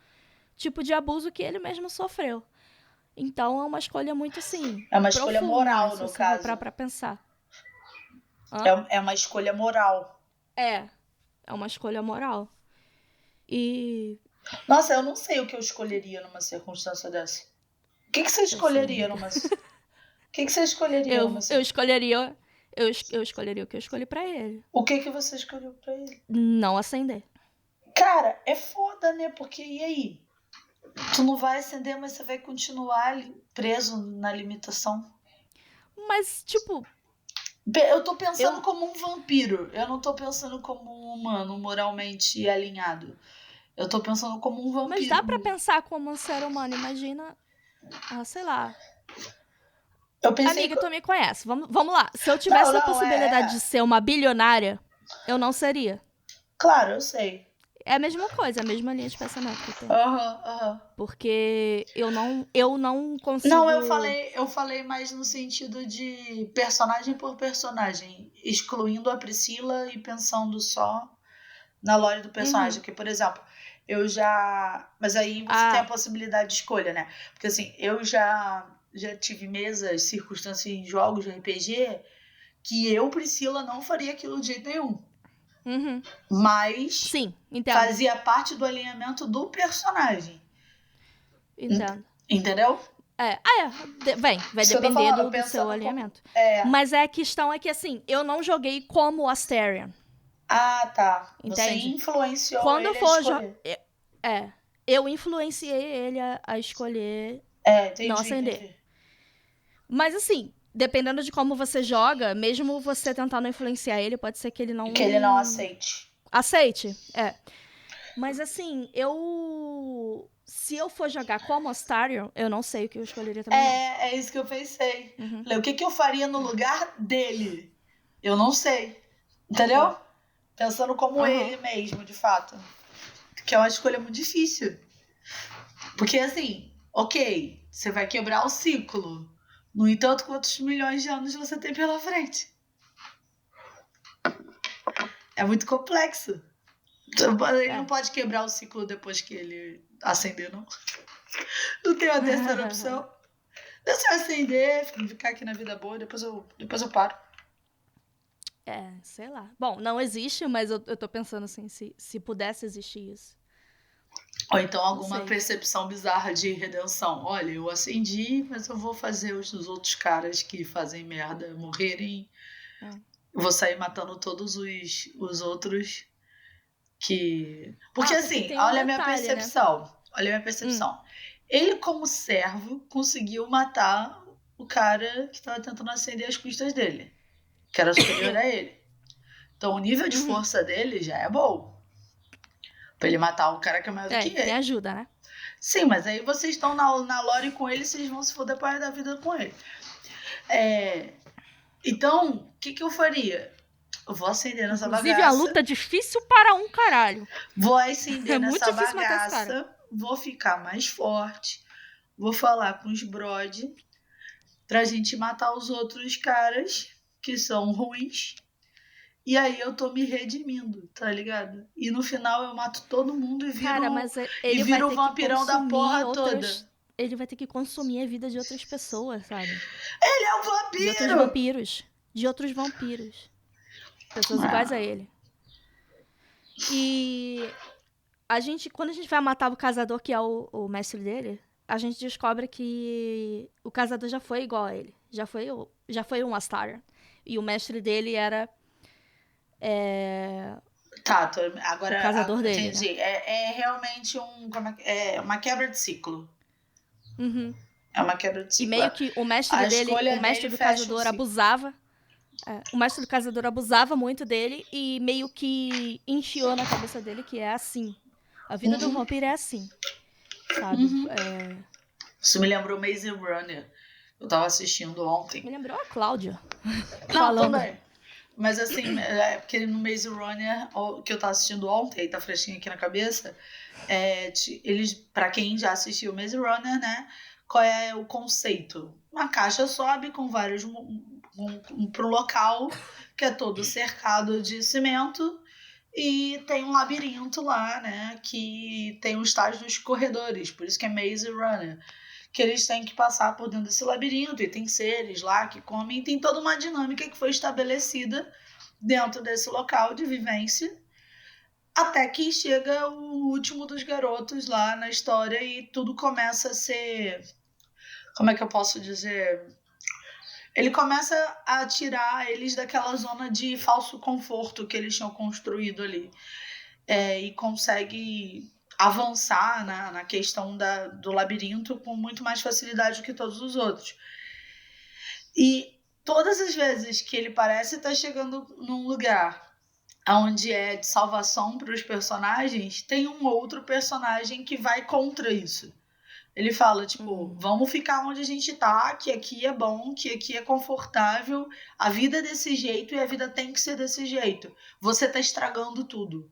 tipo de abuso que ele mesmo sofreu. Então, é uma escolha muito, assim, é uma escolha profunda, moral, né, se no você caso. for pra pensar. É uma escolha moral. É uma escolha moral. E... Nossa, eu não sei o que eu escolheria numa circunstância dessa. O que você escolheria numa... O que você escolheria numa circunstância? Eu escolheria o que eu escolhi pra ele. O que você escolheu pra ele? Não acender. Cara, é foda, né? Porque, e aí? Tu não vai acender, mas você vai continuar preso na limitação. Mas, tipo... Eu tô pensando como um vampiro. Eu não tô pensando como um humano moralmente alinhado. Eu tô pensando como um vampiro. Mas dá pra pensar como um ser humano. Imagina... sei lá... Amiga, tu me conhece. Vamos lá. Se eu tivesse a possibilidade de ser uma bilionária, eu não seria. Claro, eu sei. É a mesma coisa, a mesma linha de pensamento que eu tenho. Porque eu não consigo... Não, eu falei mais no sentido de personagem por personagem, excluindo a Priscila e pensando só na lore do personagem. Porque, por exemplo, eu já... Mas aí você tem a possibilidade de escolha, né? Porque, assim, eu já tive mesas, circunstâncias em jogos de RPG que eu, Priscila, não faria aquilo de jeito nenhum. Mas sim, fazia parte do alinhamento do personagem. Entendo. Entendeu? Vai depender do seu alinhamento. Mas a questão é que, assim, eu não joguei como Astarion. Ah, tá. Entende? Você influenciou quando ele a escolher. Eu influenciei ele a escolher não acender. Entendi. Mas, assim, dependendo de como você joga, mesmo você tentando influenciar ele, pode ser que ele não... Que ele não aceite. Aceite, Mas, assim, se eu for jogar como Astarion, eu não sei o que eu escolheria também. É isso que eu pensei. O que eu faria no lugar dele? Eu não sei. Entendeu? Pensando como ele mesmo, de fato. Que é uma escolha muito difícil. Porque, assim, ok, você vai quebrar o ciclo. No entanto, quantos milhões de anos você tem pela frente? É muito complexo. Ele não pode quebrar o ciclo depois que ele acender, não. Não tem uma terceira opção. Deixa eu acender, ficar aqui na vida boa, depois eu paro. Sei lá. Bom, não existe, mas eu tô pensando assim, se pudesse existir isso. Ou então alguma percepção bizarra de redenção. Olha, eu acendi, mas eu vou fazer os outros caras que fazem merda morrerem. Vou sair matando todos os outros Porque assim, tem um olha a minha detalhe, né? percepção. Olha a minha percepção. Ele, como servo, conseguiu matar o cara que tava tentando acender as custas dele. Que era superior a ele. Então o nível de força dele já é bom. Pra ele matar um cara que é maior do que ele. Tem ajuda, né? Sim, mas aí vocês estão na lore com ele, vocês vão se foder para da vida com ele. Então, o que eu faria? Eu vou acender nessa Inclusive, bagaça. a luta é difícil para um caralho. Vou acender nessa difícil matar esse cara. bagaça. Vou ficar mais forte. Vou falar com os brode pra gente matar os outros caras que são ruins. E aí eu tô me redimindo, tá ligado? E no final eu mato todo mundo e viro, Cara, mas ele vai o ter vampirão que da porra outras... toda. Ele vai ter que consumir a vida de outras pessoas, sabe? Ele é um vampiro! De outros vampiros. De outros vampiros. Pessoas iguais a ele. E quando a gente vai matar o caçador, que é o mestre dele, a gente descobre que o caçador já foi igual a ele. Já foi um Astar. E o mestre dele era... Tá, agora o caçador dele, entendi. né? É realmente uma quebra de ciclo. Uhum. É uma quebra de E ciclo. meio que o mestre do caçador abusava. O mestre do caçador abusava muito dele e meio que enfiou na cabeça dele que é assim. A vida do vampiro é assim. Sabe? Isso me lembrou Maze Runner. Eu tava assistindo ontem. Me lembrou a Cláudia. Não, falando. também. Mas assim, porque no Maze Runner, que eu tava assistindo ontem, tá fresquinho aqui na cabeça, eles, pra quem já assistiu Maze Runner, né, qual é o conceito? Uma caixa sobe com vários para um local que é todo cercado de cimento e tem um labirinto lá, né, que tem os tais dos corredores, por isso que é Maze Runner, que eles têm que passar por dentro desse labirinto e tem seres lá que comem, tem toda uma dinâmica que foi estabelecida dentro desse local de vivência, até que chega o último dos garotos lá na história e tudo começa a ser... Como é que eu posso dizer? Ele começa a tirar eles daquela zona de falso conforto que eles tinham construído ali. E consegue avançar na questão do labirinto com muito mais facilidade do que todos os outros. E todas as vezes que ele parece estar chegando num lugar onde é de salvação para os personagens, tem um outro personagem que vai contra isso. Ele fala, tipo, vamos ficar onde a gente tá, que aqui é bom, que aqui é confortável, a vida é desse jeito e a vida tem que ser desse jeito. Você tá estragando tudo.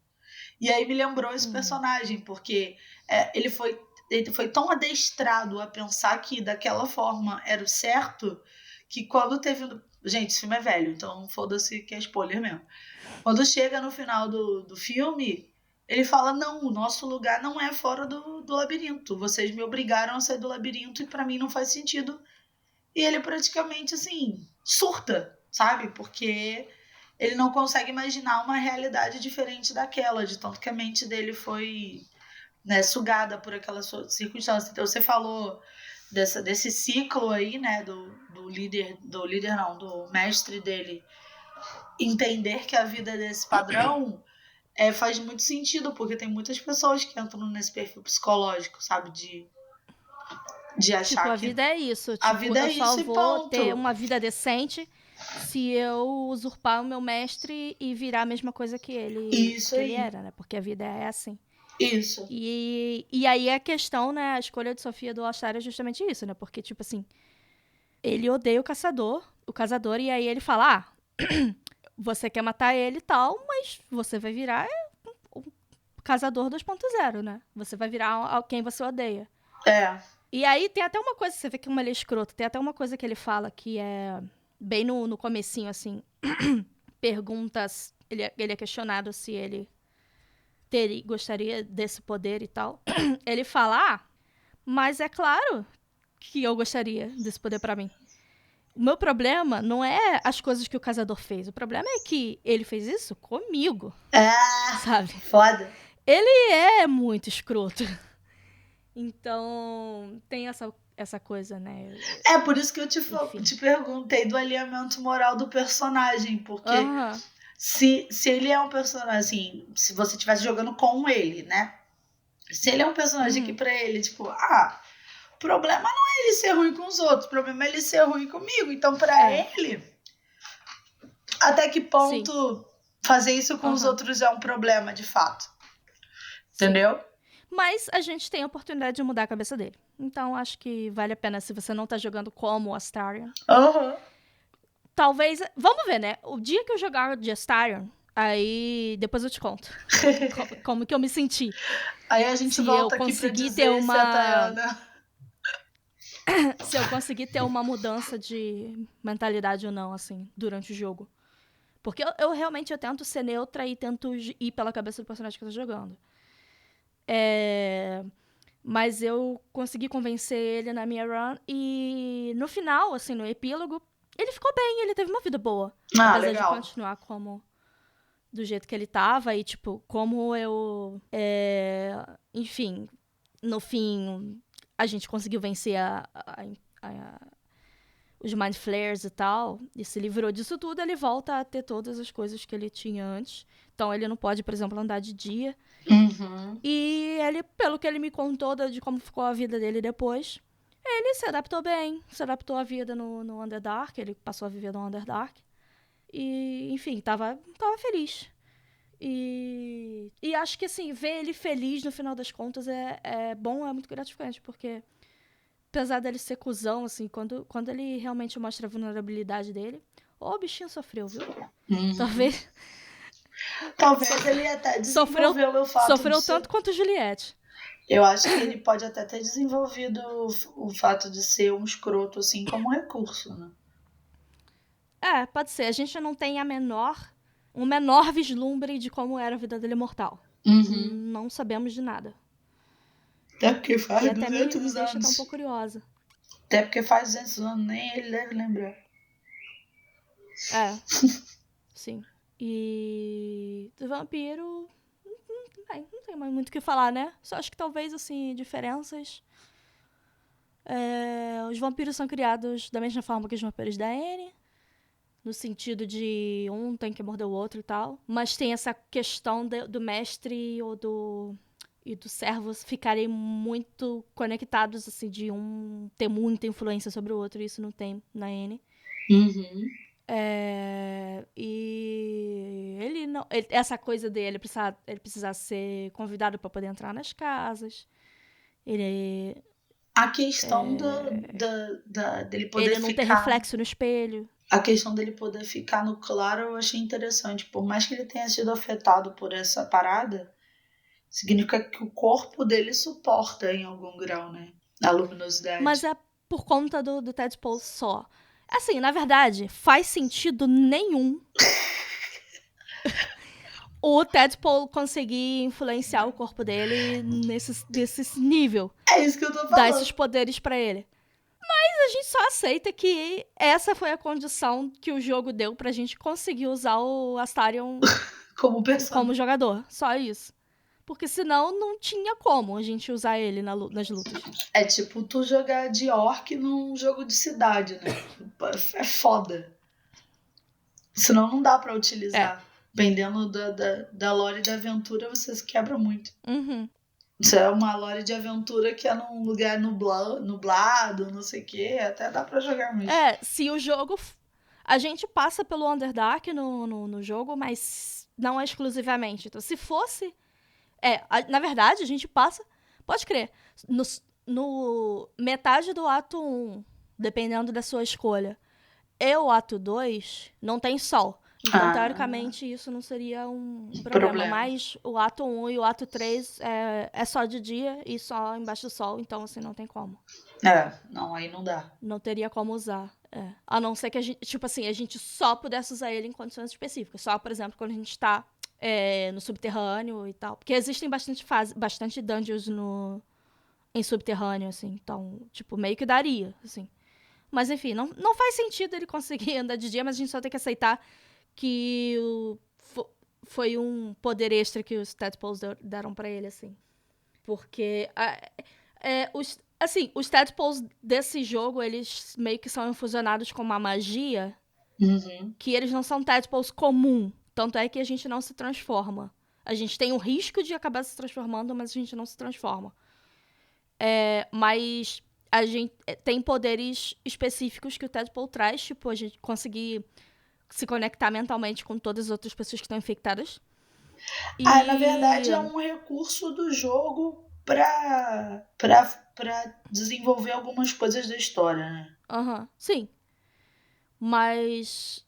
E aí me lembrou esse personagem, porque ele foi tão adestrado a pensar que daquela forma era o certo, que quando teve... Gente, esse filme é velho, então foda-se que é spoiler mesmo. Quando chega no final do filme, ele fala, não, o nosso lugar não é fora do labirinto. Vocês me obrigaram a sair do labirinto e pra mim não faz sentido. E ele praticamente, assim, surta, sabe? Porque ele não consegue imaginar uma realidade diferente daquela, de tanto que a mente dele foi, né, sugada por aquela circunstância. Então você falou desse ciclo aí, né, do líder não, do mestre dele, entender que a vida é desse padrão, faz muito sentido, porque tem muitas pessoas que entram nesse perfil psicológico, sabe, de achar tipo, a que vida é isso. a Tipo, vida é eu só isso e vou ponto. ter uma vida decente se eu usurpar o meu mestre e virar a mesma coisa que ele, ele era, né? Porque a vida é assim. Isso. E aí a questão, né? A escolha de Sofia do All-Star é justamente isso, né? Porque, tipo assim, ele odeia o caçador, e aí ele fala, você quer matar ele e tal, mas você vai virar o caçador 2.0, né? Você vai virar quem você odeia. E aí tem até uma coisa, você vê que ele é escroto, tem até uma coisa que ele fala que é bem no comecinho, assim, perguntas, ele é questionado se ele gostaria desse poder e tal. Ele fala, mas é claro que eu gostaria desse poder pra mim. O meu problema não é as coisas que o caçador fez, o problema é que ele fez isso comigo, sabe? Foda. Ele é muito escroto. Então, tem essa coisa, né? É por isso que eu te perguntei do alinhamento moral do personagem, porque Se ele é um personagem, assim, se você estivesse jogando com ele, né? Se ele é um personagem que pra ele, tipo, o problema não é ele ser ruim com os outros, o problema é ele ser ruim comigo. Então, pra ele, até que ponto fazer isso com os outros é um problema, de fato? Entendeu? Mas a gente tem a oportunidade de mudar a cabeça dele. Então, acho que vale a pena se você não tá jogando como Astarion. Talvez... Vamos ver, né? O dia que eu jogar de Astarion, aí depois eu te conto como que eu me senti. Aí a gente volta aqui pra dizer se a Tayana... se eu conseguir ter uma mudança de mentalidade ou não, assim, durante o jogo. Porque eu realmente tento ser neutra e tento ir pela cabeça do personagem que eu tô jogando. Mas eu consegui convencer ele na minha run e no final, assim, no epílogo, ele ficou bem, ele teve uma vida boa. Apesar legal. de continuar do jeito que ele tava e, tipo, como eu... enfim, no fim, a gente conseguiu vencer os Mind Flayers e tal, e se livrou disso tudo, ele volta a ter todas as coisas que ele tinha antes. Então ele não pode, por exemplo, andar de dia. E ele, pelo que ele me contou de como ficou a vida dele depois, ele se adaptou bem, se adaptou à vida no Underdark, ele passou a viver no Underdark. E, enfim, tava feliz. E acho que, assim, ver ele feliz no final das contas é bom, é muito gratificante, porque apesar dele ser cuzão, assim, quando ele realmente mostra a vulnerabilidade dele, o bichinho sofreu, viu? Talvez ele até desenvolveu o fato sofreu tanto quanto Juliette. Eu acho que ele pode até ter desenvolvido o fato de ser um escroto, assim, como recurso, né? Pode ser. A gente não tem um menor vislumbre de como era a vida dele mortal. Não sabemos de nada. Até porque faz 200 anos. E até me deixa anos. um pouco curiosa. Até porque faz 200 anos, nem ele deve lembrar. Sim. E do vampiro... Não tem mais muito o que falar, né? Só acho que talvez, assim, diferenças... os vampiros são criados da mesma forma que os vampiros da Anne. No sentido de um tem que morder o outro e tal. Mas tem essa questão do mestre e do servo ficarem muito conectados, assim, de um ter muita influência sobre o outro. Isso não tem na Anne. E ele não... essa coisa dele, ele precisar ser convidado para poder entrar nas casas. A questão dele poder ele não ter reflexo no espelho. A questão dele poder ficar no claro eu achei interessante. Por mais que ele tenha sido afetado por essa parada, significa que o corpo dele suporta em algum grau, né? A luminosidade. Mas é por conta do Tadpole só. Assim, na verdade, faz sentido nenhum o Tadpole conseguir influenciar o corpo dele nesse nível. É isso que eu tô falando. Dar esses poderes pra ele. Mas a gente só aceita que essa foi a condição que o jogo deu pra gente conseguir usar o Astarion como jogador. Só isso. Porque senão não tinha como a gente usar ele nas lutas. É tipo tu jogar de orc num jogo de cidade, né? É foda. Senão não dá pra utilizar. Dependendo da lore da aventura, você se quebra muito. Se é uma lore de aventura que é num lugar nublado, não sei o quê, até dá pra jogar mesmo. Se o jogo... A gente passa pelo Underdark no jogo, mas não é exclusivamente. Então, se fosse... na verdade, a gente passa... Pode crer. No metade do ato 1, dependendo da sua escolha, e o ato 2, não tem sol. Então, teoricamente, isso não seria um problema. Mas o ato 1 e o ato 3 é só de dia e só embaixo do sol. Então, assim, não tem como. Não, aí não dá. Não teria como usar. A não ser que a gente, tipo assim, a gente só pudesse usar ele em condições específicas. Só, por exemplo, quando a gente tá no subterrâneo e tal. Porque existem bastante dungeons em subterrâneo, assim. Então, tipo, meio que daria, assim. Mas, enfim, não faz sentido ele conseguir andar de dia, mas a gente só tem que aceitar que foi um poder extra que os Tadpoles deram pra ele, assim. Porque os Tadpoles desse jogo, eles meio que são infusionados com uma magia que eles não são Tadpoles comum. Tanto é que a gente não se transforma. A gente tem o risco de acabar se transformando, mas a gente não se transforma. Mas a gente tem poderes específicos que o Tadpole traz, tipo, a gente conseguir se conectar mentalmente com todas as outras pessoas que estão infectadas. Na verdade é um recurso do jogo pra desenvolver algumas coisas da história, né? Sim. Mas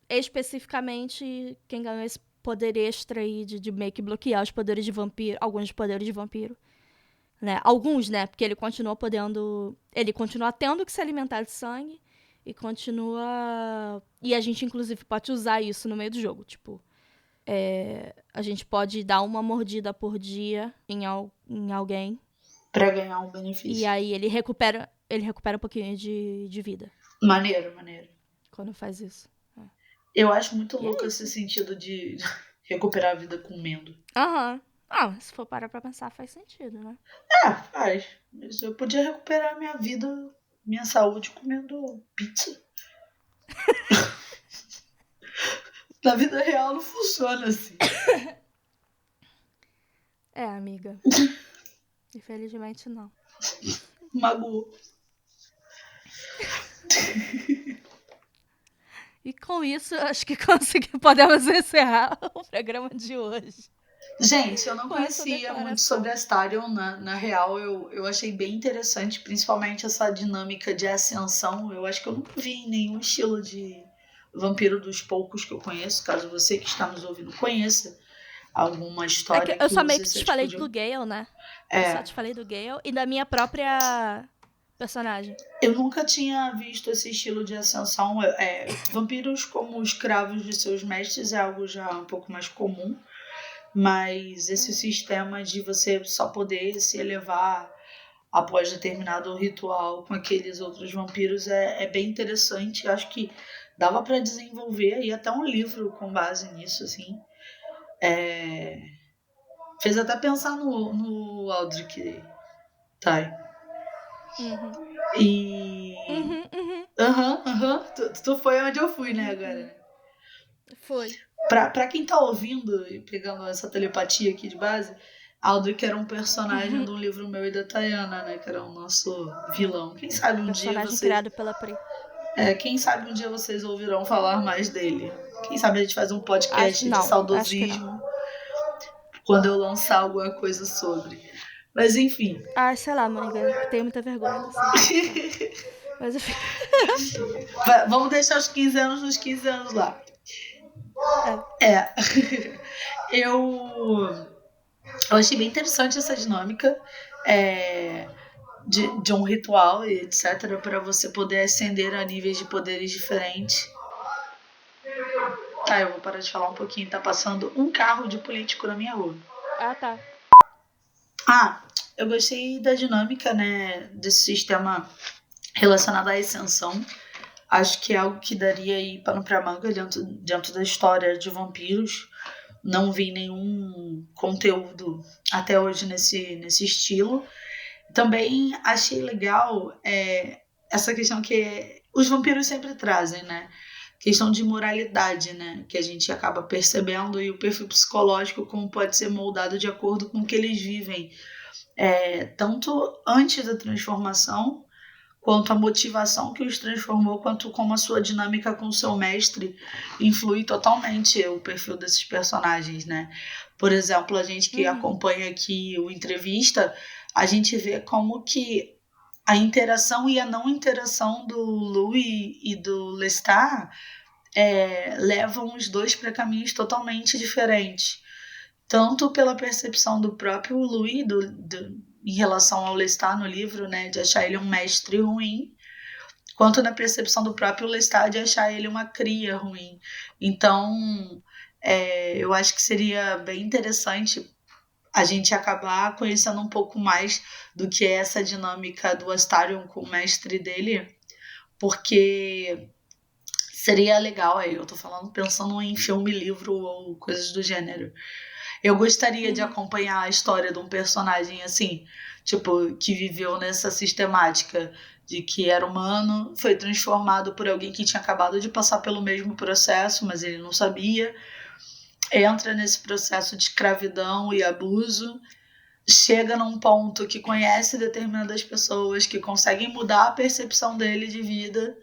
especificamente quem ganhou esse poder extra aí de meio que bloquear os poderes de vampiro, alguns poderes de vampiro, né? Alguns, né? Porque ele continua tendo que se alimentar de sangue e continua... E a gente, inclusive, pode usar isso no meio do jogo, tipo... a gente pode dar uma mordida por dia em alguém. Pra ganhar um benefício. E aí ele recupera um pouquinho de vida. Maneiro. Quando faz isso. Eu acho muito louco esse sentido de recuperar a vida comendo. Se for parar pra pensar, faz sentido, né? Faz. Mas eu podia recuperar minha vida, minha saúde comendo pizza. Na vida real não funciona assim. Amiga. Infelizmente não. Magoou. E com isso, acho que podemos encerrar o programa de hoje. Gente, eu não conhecia muito sobre Astarion. Na real, eu achei bem interessante, principalmente essa dinâmica de ascensão. Eu acho que eu nunca vi em nenhum estilo de vampiro dos poucos que eu conheço. Caso você que está nos ouvindo conheça alguma história. Eu só meio que te falei do Gale, né? Eu só te falei do Gale e da minha própria personagem. Eu nunca tinha visto esse estilo de ascensão. Vampiros como escravos de seus mestres é algo já um pouco mais comum. Mas esse sistema de você só poder se elevar após determinado ritual com aqueles outros vampiros é bem interessante. Acho que dava para desenvolver aí até um livro com base nisso, assim. Fez até pensar no Aldrich Thay. E... Tu foi onde eu fui, né, agora? Foi. Pra quem tá ouvindo e pegando essa telepatia aqui de base, Aldrich era um personagem do livro meu e da Tayana, né? Que era o nosso vilão. Quem sabe um dia vocês... criado pela Pri. Quem sabe um dia vocês ouvirão falar mais dele. Quem sabe a gente faz um podcast de saudosismo quando eu lançar alguma coisa sobre. Mas enfim. Sei lá, amiga. Tenho muita vergonha. Mas enfim. Vamos deixar os 15 anos nos 15 anos lá. Eu achei bem interessante essa dinâmica de um ritual e etc. para você poder ascender a níveis de poderes diferentes. Eu vou parar de falar um pouquinho. Tá passando um carro de político na minha rua. Tá. Eu gostei da dinâmica, né, desse sistema relacionado à ascensão. Acho que é algo que daria aí pano pra manga dentro da história de vampiros. Não vi nenhum conteúdo até hoje nesse estilo. Também achei legal essa questão que os vampiros sempre trazem, né? Questão de moralidade, né? Que a gente acaba percebendo, e o perfil psicológico como pode ser moldado de acordo com o que eles vivem. Tanto antes da transformação, quanto a motivação que os transformou, quanto como a sua dinâmica com o seu mestre influi totalmente o perfil desses personagens, né? Por exemplo, a gente que acompanha aqui o Entrevista, a gente vê como que a interação e a não interação do Louis e do Lestat levam os dois para caminhos totalmente diferentes. Tanto pela percepção do próprio Louis em relação ao Lestat no livro, né, de achar ele um mestre ruim, quanto na percepção do próprio Lestat de achar ele uma cria ruim. Então, eu acho que seria bem interessante a gente acabar conhecendo um pouco mais do que é essa dinâmica do Astarion com o mestre dele, porque seria legal, eu tô falando pensando em filme, livro ou coisas do gênero. Eu gostaria de acompanhar a história de um personagem assim, tipo, que viveu nessa sistemática de que era humano, foi transformado por alguém que tinha acabado de passar pelo mesmo processo, mas ele não sabia, entra nesse processo de escravidão e abuso, chega num ponto que conhece determinadas pessoas, que conseguem mudar a percepção dele de vida,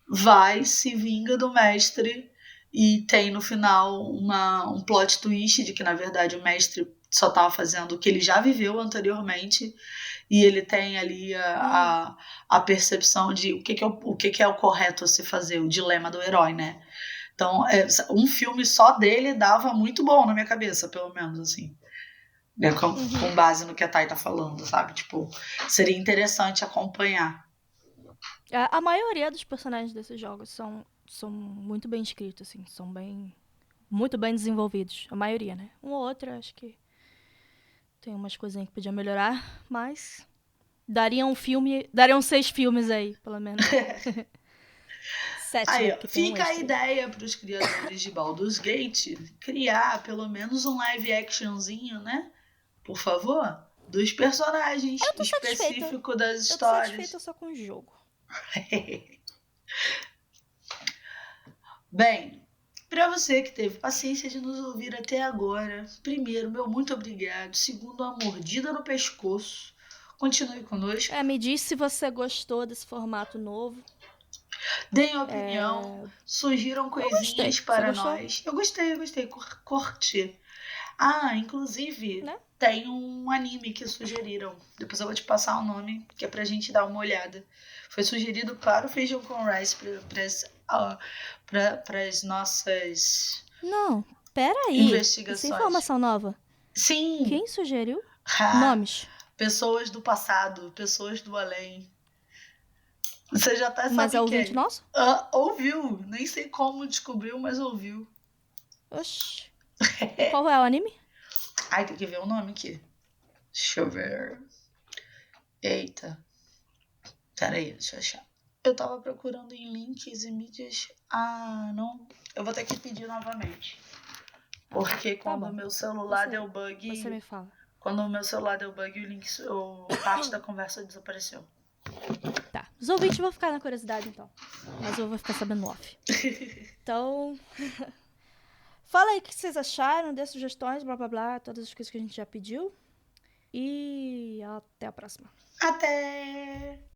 vai, se vinga do mestre e tem no final um plot twist de que, na verdade, o mestre só estava fazendo o que ele já viveu anteriormente e ele tem ali a percepção de o que é o correto a se fazer, o dilema do herói, né? Então, um filme só dele dava muito bom na minha cabeça, pelo menos, assim. Com base no que a Thay tá falando, sabe? Tipo, seria interessante acompanhar. A maioria dos personagens desses jogos são muito bem escritos, assim. São muito bem desenvolvidos. A maioria, né? Um ou outro, acho que tem umas coisinhas que podia melhorar, mas dariam 6 filmes aí, pelo menos. 7, Aí, né? ó, Porque tem fica a extra. ideia para os criadores de Baldur's Gate criar pelo menos um live actionzinho, né? Por favor, dos personagens específico das histórias. Eu tô satisfeita só com o jogo. Bem, para você que teve paciência de nos ouvir até agora, primeiro, meu muito obrigado. Segundo, uma mordida no pescoço. Continue conosco. Me diz se você gostou desse formato novo. Deem opinião, sugiram coisinhas para nós. Eu gostei, curti. Inclusive, né? Tem um anime que sugeriram. Depois eu vou te passar o nome, que é pra gente dar uma olhada. Foi sugerido para o Feijão com Rice, para as nossas investigações. Isso é informação nova? Sim. Quem sugeriu? Nomes. Pessoas do passado, pessoas do além. Você já tá sabendo. Mas é ouvinte nosso? Ouviu. Nem sei como descobriu, mas ouviu. Oxi. E qual é o anime? Tem que ver o nome aqui. Deixa eu ver. Eita. Peraí, deixa eu achar. Eu tava procurando em links e mídias. Não. Eu vou ter que pedir novamente. Porque quando o meu celular deu bug. Você me fala. Quando o meu celular deu bug, o link, parte da conversa desapareceu. Tá. Os ouvintes vão ficar na curiosidade, então. Mas eu vou ficar sabendo off. Então. Fala aí o que vocês acharam, dê sugestões, blá blá blá, todas as coisas que a gente já pediu. E até a próxima. Até!